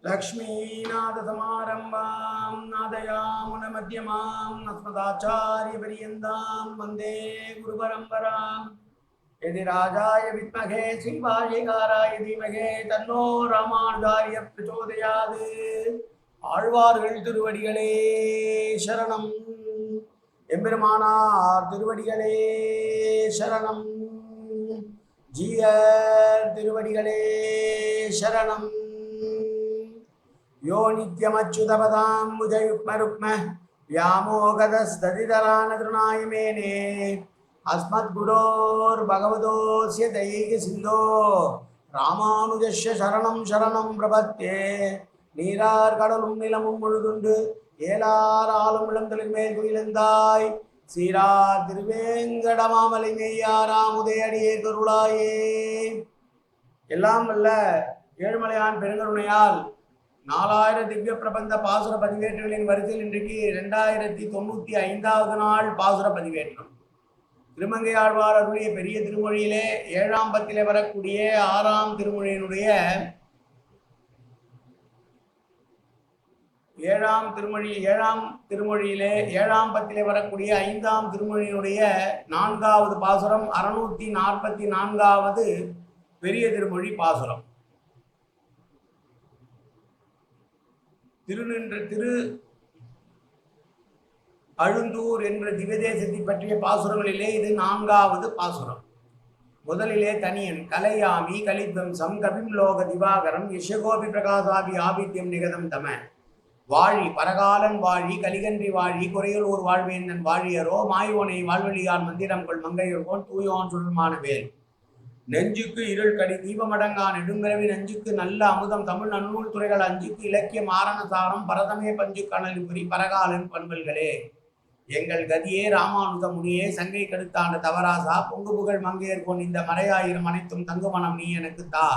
लक्ष्मीनाथसमारम्भां नादयामुनमध्यमां अस्मदाचार्यपर्यन्तां वन्दे गुरुपरम्परां यदि राजाय विद्महे श्रीभाष्यकाराय धीमहि तन्नो रामानुजाय प्रचोदयात् ஆழ்வார்கள் திருவடிகளே சரணம் எம்பெருமானார் திருவடிகளே சரணம் ஜீயர் திருவடிகளே சரணம் यो नित्यमच्युतपदां भुजयुग्मरुक्म व्यामोहतस्तदितरानतृणाय मेने अस्मद्गुरोर्भगवतोऽस्य दयैकसिन्धो रामानुजस्य शरणं शरणं प्रपद्ये நீரார் கடலும் நிலமும் முழுதுண்டு ஏலார் ஆளும் இளந்தலின் மேல் குயிலந்தாய் சீரார் திருவேங்கடமாமலை மெய்யாராமுதையடியே கருளாயே. எல்லாம் வல்ல ஏழுமலையான் பெருங்கருணையால் 4000 திவ்ய பிரபந்த பாசுர பதிவேற்றுகளின் வரிசையில் இன்றைக்கு 2095வது நாள் பாசுர பதிவேற்றம். திருமங்கை ஆழ்வார் அருளிய பெரிய திருமொழியிலே 7ஆம் பத்திலே வரக்கூடிய 6ஆம் திருமொழியினுடைய 7ஆம் திருமொழியிலே 7ஆம் பத்திலே வரக்கூடிய 5ஆம் திருமொழியினுடைய 4வது பாசுரம் 644வது பெரிய திருமொழி பாசுரம். திரு அழுந்தூர் என்ற திவ்யதேசத்தை பற்றிய பாசுரங்களிலே இது 4வது பாசுரம். முதலிலே தனியன் கலையாமி கலித்வம்சம் கபிம் லோக திவாகரம் யசகோபி பிரகாசாபி ஆபித்யம் நிகதம் தம வாழி பரகாலன் வாழி கலிகன்றி வாழி குறையில் ஒரு வாழ்வேந்தன் வாழியரோ மாயோனை வாழ்வழியான் மந்திரம் கொள் மங்கையர்கோன் தூயோன் சுழல்மான வேல் நெஞ்சுக்கு இருள் கடி தீபமடங்கா நெடுங்கரவி நெஞ்சுக்கு நல்ல அமுதம் தமிழ் நன்னூல் துறைகள் அஞ்சுக்கு இலக்கியம் ஆரணசாரம் பரதமே பஞ்சு கணல் புரி பரகாலன் பண்பல்களே எங்கள் கதியே ராமானுத முனியே சங்கை கடுத்தாண்ட தவராசா பொங்கு புகழ் மங்கையர்கோன் இந்த மறையாயிரம் அனைத்தும் தங்குமனம் நீ எனக்கு தா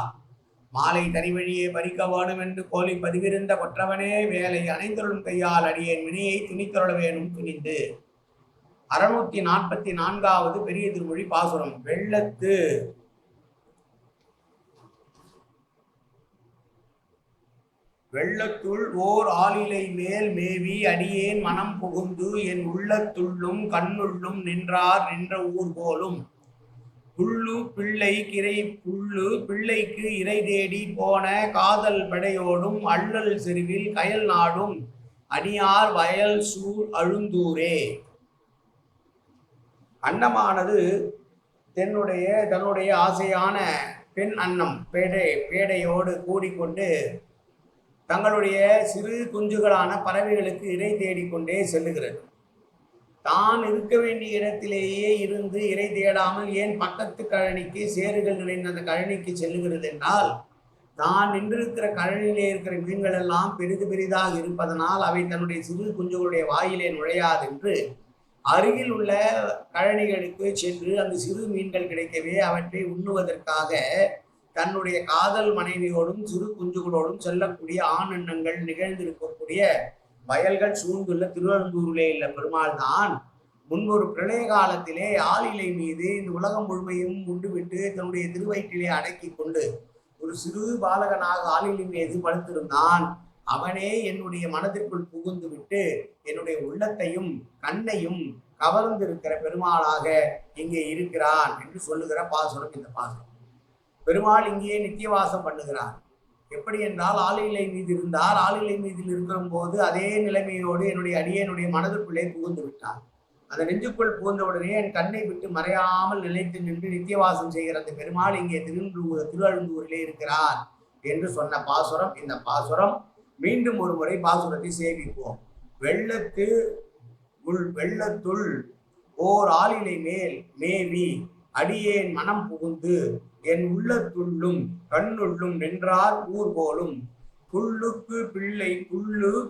மாலை தனிவழியே பறிக்க வேணும் என்று கோலி பதிவிருந்த கொற்றவனே வேலை அணைந்தருளும் கையால் அடியேன் வினையை துணித்தருள வேணும் துணிந்து. 644வது பெரிய திருமொழி பாசுரம். வெள்ளத்துள் ஓர் ஆளிலை மேல் மேவி அடியேன் மனம் புகுந்து என் உள்ளத்துள்ளும் கண்ணுள்ளும் நின்றார் நின்ற ஊர் போலும் புல்லு பிள்ளை கிரை புல்லு பிள்ளைக்கு இறை தேடி போன காதல் படையோடும் அள்ளல் செருவில் கயல் நாடும் அணியார் வயல் சூழ் அழுந்தூரே. அன்னமானது தன்னுடைய ஆசையான பெண் அன்னம் பேடையோடு கூடிக்கொண்டு தங்களுடைய சிறு குஞ்சுகளான பறவைகளுக்கு இறை தேடிக்கொண்டே செல்லுகிறது. தான் இருக்க வேண்டிய இடத்திலேயே இருந்து இறை தேடாமல் ஏன் பக்கத்து கழனிக்கு சேறுகள் நிறைந்த அந்த கழனிக்கு செல்லுகிறது என்றால், தான் நின்றிருக்கிற கழனிலே இருக்கிற மீன்கள் எல்லாம் பெரிதாக இருப்பதனால் அவை தன்னுடைய சிறு குஞ்சுகளுடைய வாயிலே நுழையாது என்று அருகில் உள்ள கழனிகளுக்கு சென்று அந்த சிறு மீன்கள் கிடைக்கவே அவற்றை உண்ணுவதற்காக தன்னுடைய காதல் மனைவியோடும் சிறு குஞ்சுகளோடும் செல்லக்கூடிய ஆண் எண்ணங்கள் நிகழ்ந்திருக்கக்கூடிய வயல்கள் சூழ்ந்துள்ள திருவழுந்தூரிலே உள்ள பெருமாள் தான் முன்பொரு பிரளய காலத்திலே ஆளிலை மீது இந்த உலகம் முழுமையும் உண்டுவிட்டு தன்னுடைய திருவயிற்றிலே அடக்கி கொண்டு ஒரு சிறு பாலகனாக ஆளிலை மீது படுத்திருந்தான். அவனே என்னுடைய மனதிற்குள் புகுந்து விட்டு என்னுடைய உள்ளத்தையும் கண்ணையும் கவர்ந்திருக்கிற பெருமாளாக இங்கே இருக்கிறான் என்று சொல்லுகிற பாசுரம் இந்த பாசுரம். பெருமாள் இங்கேயே நித்தியவாசம் பண்ணுகிறார். எப்படி என்றால் ஆளிலை மீது இருந்தார். ஆளிலை மீதில் இருக்கிற போது அதே நிலைமையோடு அடியனுடைய மனதிற்குள்ளே புகுந்து விட்டார். அந்த நெஞ்சுக்குள் புகுந்தவுடனே என் கண்ணை விட்டு மறையாமல் நிலைத்து நின்று நித்தியவாசம் செய்கிற அந்த பெருமாள் இங்கே திருவழுந்தூரிலே இருக்கிறார் என்று சொன்ன பாசுரம் இந்த பாசுரம். மீண்டும் ஒரு முறை பாசுரத்தை சேவிப்போம். வெள்ளத்துள் ஓர் ஆளிலை மேல் மேவி அடியேன் மனம் புகுந்து என் உள்ளத்துள்ளும் கண்ணுள்ளும் நின்றார் ஊர் போலும் புல்லுக்கு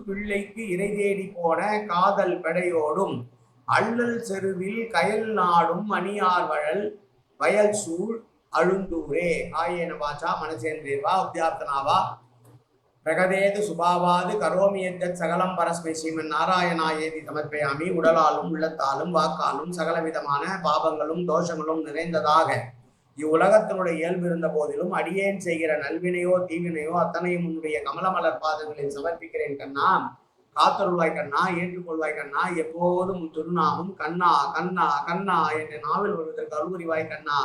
பிள்ளைக்கு இறை தேடி போன காதல் படையோடும் அள்ளல் செருவில் கயல் நாடும் அணியார் வயல் சூழ் அழுந்தூரே. ஆயேன வாச்சா மனசேந்திரேவா உத்யாப்தனாவா பிரகதேது சுபாவாது கரோமியத்த சகலம் பரஸ்மை ஸ்ரீமன் நாராயணாயேதி சமர்ப்பயாமி. உடலாலும் உள்ளத்தாலும் வாக்காலும் சகலவிதமான பாபங்களும் தோஷங்களும் நிறைந்ததாக இவ்வுலகத்தினுடைய இயல்பு இருந்த போதிலும் அடியேன் செய்கிற நல்வினையோ தீவினையோ அத்தனையும் உன்னுடைய கமலமலர் பாதங்களில் சமர்ப்பிக்கிறேன் கண்ணா. காத்தருள்வாய் கண்ணா, ஏற்றுக்கொள்வாய் கண்ணா. எப்போதும் உன் திருநாமம் கண்ணா கண்ணா கண்ணா என்ற நாவில் வருவதற்கு அருள்புரிவாய் கண்ணா.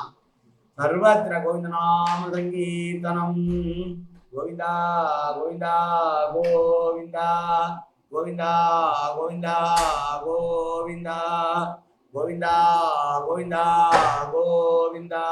சர்வத்திர கோவிந்தநாம சங்கீர்த்தனம். கோவிந்தா கோவிந்தா கோவிந்தா கோவிந்தா கோவிந்தா கோவிந்தா கோவிந்தா கோவிந்தா கோவிந்தா.